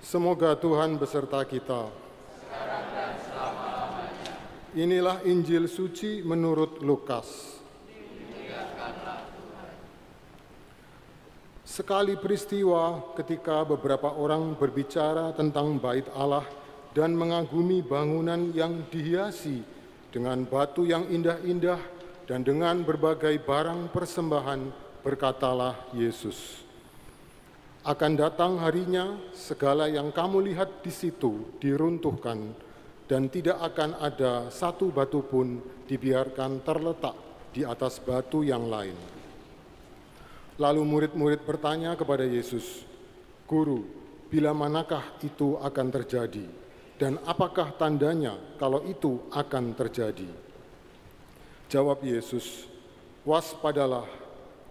Semoga Tuhan beserta kita. Inilah Injil suci menurut Lukas. Sekali peristiwa ketika beberapa orang berbicara tentang bait Allah dan mengagumi bangunan yang dihiasi dengan batu yang indah-indah dan dengan berbagai barang persembahan, berkatalah Yesus, "Akan datang harinya, segala yang kamu lihat di situ diruntuhkan, dan tidak akan ada satu batu pun dibiarkan terletak di atas batu yang lain." Lalu murid-murid bertanya kepada Yesus, "Guru, bila manakah itu akan terjadi? Dan apakah tandanya kalau itu akan terjadi?" Jawab Yesus, "Waspadalah,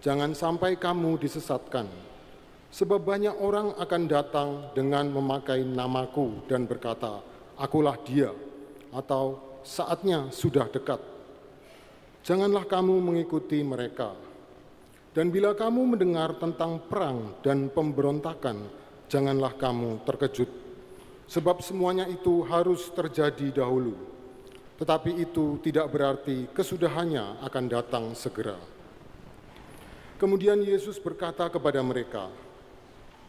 jangan sampai kamu disesatkan. Sebab banyak orang akan datang dengan memakai namaku dan berkata, 'Akulah dia,' atau 'Saatnya sudah dekat.' Janganlah kamu mengikuti mereka. Dan bila kamu mendengar tentang perang dan pemberontakan, janganlah kamu terkejut. Sebab semuanya itu harus terjadi dahulu. Tetapi itu tidak berarti kesudahannya akan datang segera." Kemudian Yesus berkata kepada mereka,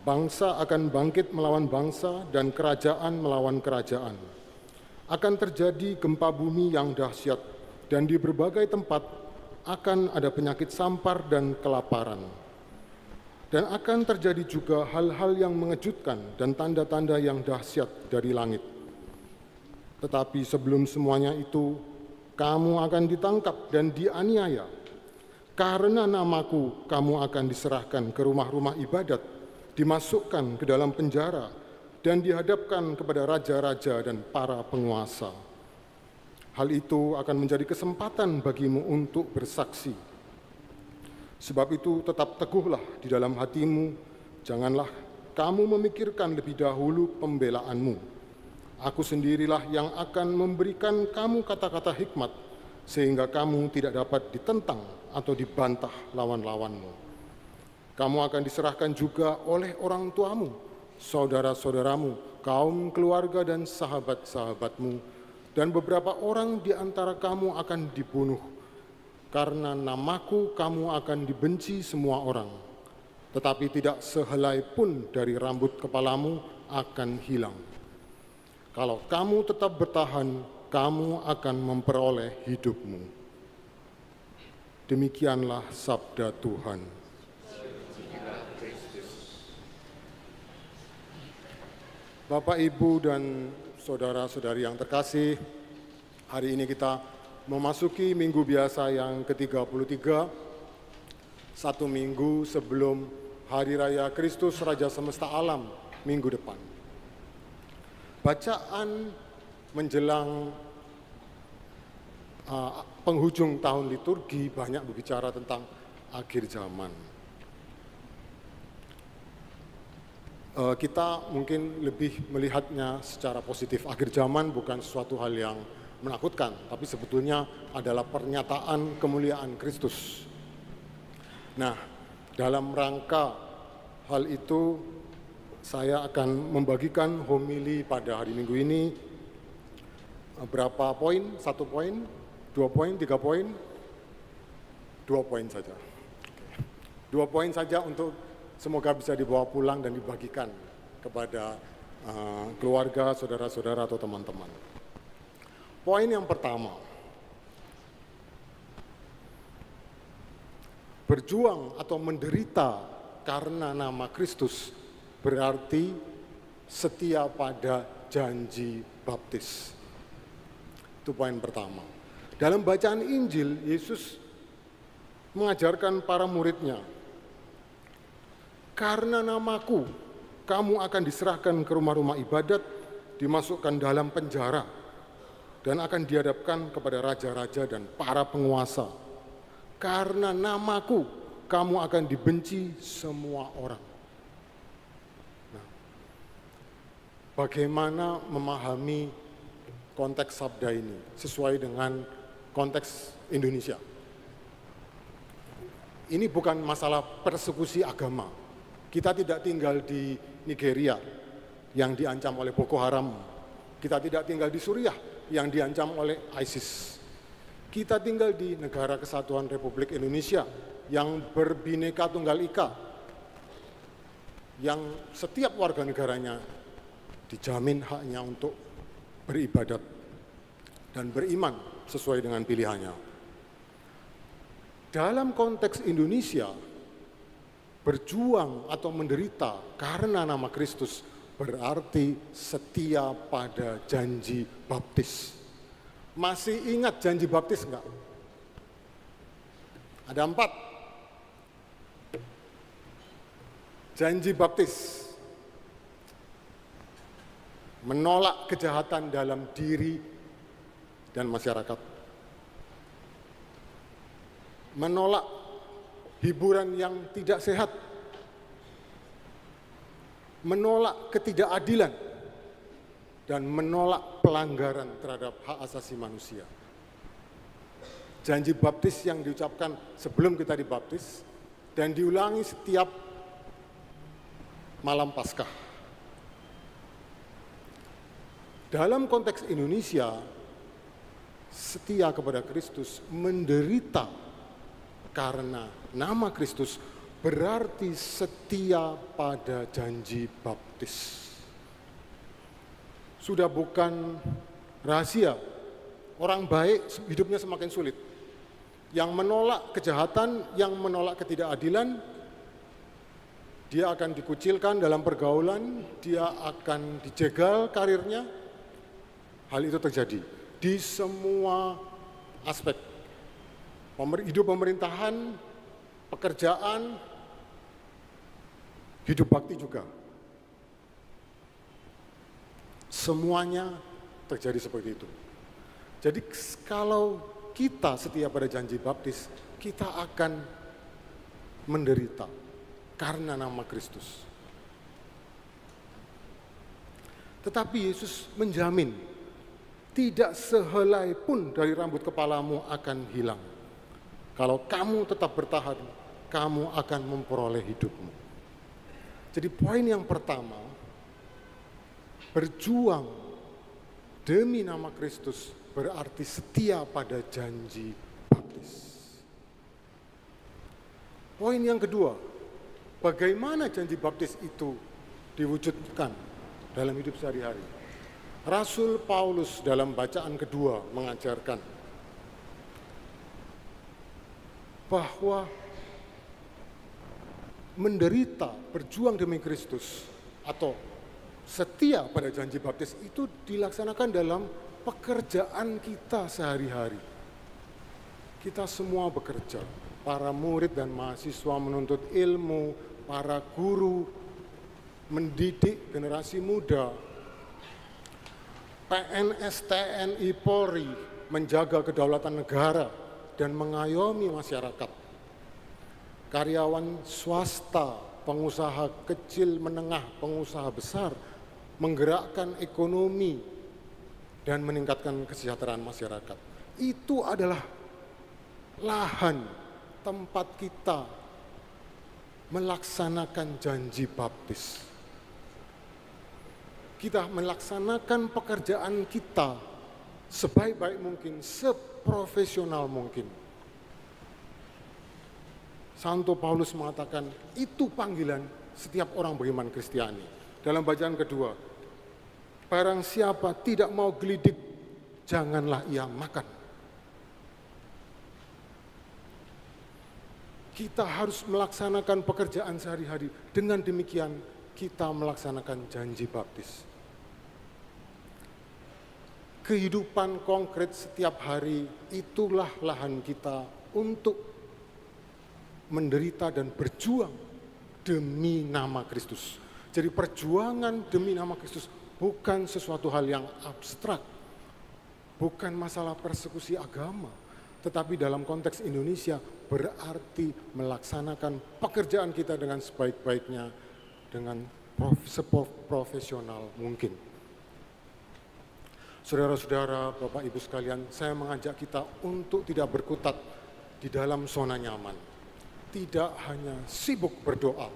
"Bangsa akan bangkit melawan bangsa dan kerajaan melawan kerajaan. Akan terjadi gempa bumi yang dahsyat, dan di berbagai tempat akan ada penyakit sampar dan kelaparan. Dan akan terjadi juga hal-hal yang mengejutkan dan tanda-tanda yang dahsyat dari langit. Tetapi sebelum semuanya itu, kamu akan ditangkap dan dianiaya. Karena namaku, kamu akan diserahkan ke rumah-rumah ibadat, dimasukkan ke dalam penjara, dan dihadapkan kepada raja-raja dan para penguasa. Hal itu akan menjadi kesempatan bagimu untuk bersaksi. Sebab itu tetap teguhlah di dalam hatimu, janganlah kamu memikirkan lebih dahulu pembelaanmu. Aku sendirilah yang akan memberikan kamu kata-kata hikmat, sehingga kamu tidak dapat ditentang atau dibantah lawan-lawanmu. Kamu akan diserahkan juga oleh orang tuamu, saudara-saudaramu, kaum keluarga dan sahabat-sahabatmu, dan beberapa orang di antara kamu akan dibunuh. Karena namaku kamu akan dibenci semua orang. Tetapi tidak sehelai pun dari rambut kepalamu akan hilang. Kalau kamu tetap bertahan, kamu akan memperoleh hidupmu." Demikianlah sabda Tuhan. Bapak, Ibu, dan saudara-saudari yang terkasih, hari ini kita memasuki minggu biasa yang ke-33, satu minggu sebelum Hari Raya Kristus Raja Semesta Alam minggu depan. Bacaan menjelang penghujung tahun liturgi banyak berbicara tentang akhir zaman. Kita mungkin lebih melihatnya secara positif. Akhir zaman bukan sesuatu hal yang menakutkan, tapi sebetulnya adalah pernyataan kemuliaan Kristus. Nah, dalam rangka hal itu, saya akan membagikan homili pada hari Minggu ini. Berapa poin? 1 poin? 2 poin? 3 poin? 2 poin saja. 2 poin saja untuk semoga bisa dibawa pulang dan dibagikan kepada keluarga, saudara-saudara, atau teman-teman. Poin yang pertama, berjuang atau menderita karena nama Kristus berarti setia pada janji baptis. Itu poin pertama. Dalam bacaan Injil, Yesus mengajarkan para muridnya, "Karena namaku, kamu akan diserahkan ke rumah-rumah ibadat, dimasukkan dalam penjara, dan akan dihadapkan kepada raja-raja dan para penguasa. Karena namaku, kamu akan dibenci semua orang." Nah, bagaimana memahami konteks sabda ini sesuai dengan konteks Indonesia? Ini bukan masalah persekusi agama. Kita tidak tinggal di Nigeria yang diancam oleh Boko Haram. Kita tidak tinggal di Suriah yang diancam oleh ISIS. Kita tinggal di Negara Kesatuan Republik Indonesia yang berbineka tunggal ika, yang setiap warga negaranya dijamin haknya untuk beribadat dan beriman sesuai dengan pilihannya. Dalam konteks Indonesia, berjuang atau menderita karena nama Kristus berarti setia pada janji baptis. Masih ingat janji baptis enggak? Ada 4. Janji baptis: menolak kejahatan dalam diri dan masyarakat, menolak hiburan yang tidak sehat, menolak ketidakadilan, dan menolak pelanggaran terhadap hak asasi manusia. Janji baptis yang diucapkan sebelum kita dibaptis dan diulangi setiap malam Paskah. Dalam konteks Indonesia, setia kepada Kristus, menderita karena nama Kristus berarti setia pada janji baptis. Sudah bukan rahasia, orang baik hidupnya semakin sulit. Yang menolak kejahatan, yang menolak ketidakadilan, dia akan dikucilkan dalam pergaulan, dia akan dijegal karirnya. Hal itu terjadi di semua aspek. Hidup pemerintahan, pekerjaan, hidup bakti juga. Semuanya terjadi seperti itu. Jadi kalau kita setia pada janji baptis, kita akan menderita karena nama Kristus. Tetapi Yesus menjamin tidak sehelai pun dari rambut kepalamu akan hilang. Kalau kamu tetap bertahan, kamu akan memperoleh hidupmu. Jadi poin yang pertama, berjuang demi nama Kristus berarti setia pada janji baptis. Poin yang kedua, bagaimana janji baptis itu diwujudkan dalam hidup sehari-hari? Rasul Paulus dalam bacaan kedua mengajarkan bahwa menderita, berjuang demi Kristus atau setia pada janji baptis itu dilaksanakan dalam pekerjaan kita sehari-hari. Kita semua bekerja, para murid dan mahasiswa menuntut ilmu, para guru mendidik generasi muda, PNS, TNI, Polri menjaga kedaulatan negara dan mengayomi masyarakat. Karyawan swasta, pengusaha kecil menengah, pengusaha besar menggerakkan ekonomi dan meningkatkan kesejahteraan masyarakat. Itu adalah lahan tempat kita melaksanakan janji baptis. Kita melaksanakan pekerjaan kita sebaik-baik mungkin, seprofesional mungkin. Santo Paulus mengatakan itu panggilan setiap orang beriman Kristiani. Dalam bacaan kedua, barang siapa tidak mau gelidik, janganlah ia makan. Kita harus melaksanakan pekerjaan sehari-hari. Dengan demikian kita melaksanakan janji baptis. Kehidupan konkret setiap hari itulah lahan kita untuk menderita dan berjuang demi nama Kristus. Jadi perjuangan demi nama Kristus bukan sesuatu hal yang abstrak, bukan masalah persekusi agama, tetapi dalam konteks Indonesia berarti melaksanakan pekerjaan kita dengan sebaik-baiknya, dengan seprofesional mungkin. Saudara-saudara, Bapak Ibu sekalian, saya mengajak kita untuk tidak berkutat di dalam zona nyaman. Tidak hanya sibuk berdoa,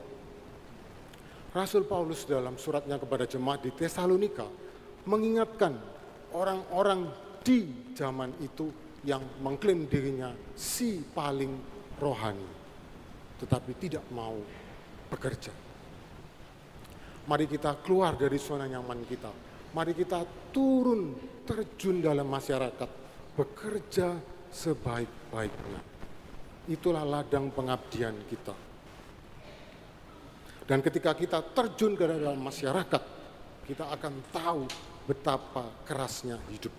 Rasul Paulus dalam suratnya kepada jemaat di Tesalonika mengingatkan orang-orang di zaman itu yang mengklaim dirinya si paling rohani, tetapi tidak mau bekerja. Mari kita keluar dari zona nyaman kita. Mari kita turun, terjun dalam masyarakat, bekerja sebaik-baiknya. Itulah ladang pengabdian kita. Dan ketika kita terjun ke dalam masyarakat, kita akan tahu betapa kerasnya hidup.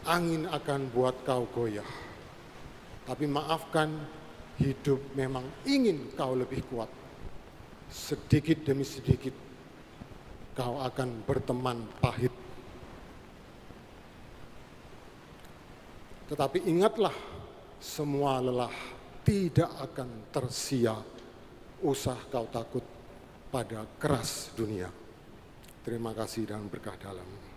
Angin akan buat kau goyah, tapi maafkan, hidup memang ingin kau lebih kuat. Sedikit demi sedikit kau akan berteman pahit. Tetapi ingatlah, semua lelah tidak akan tersia. Usah kau takut pada keras dunia. Terima kasih dan berkah dalam.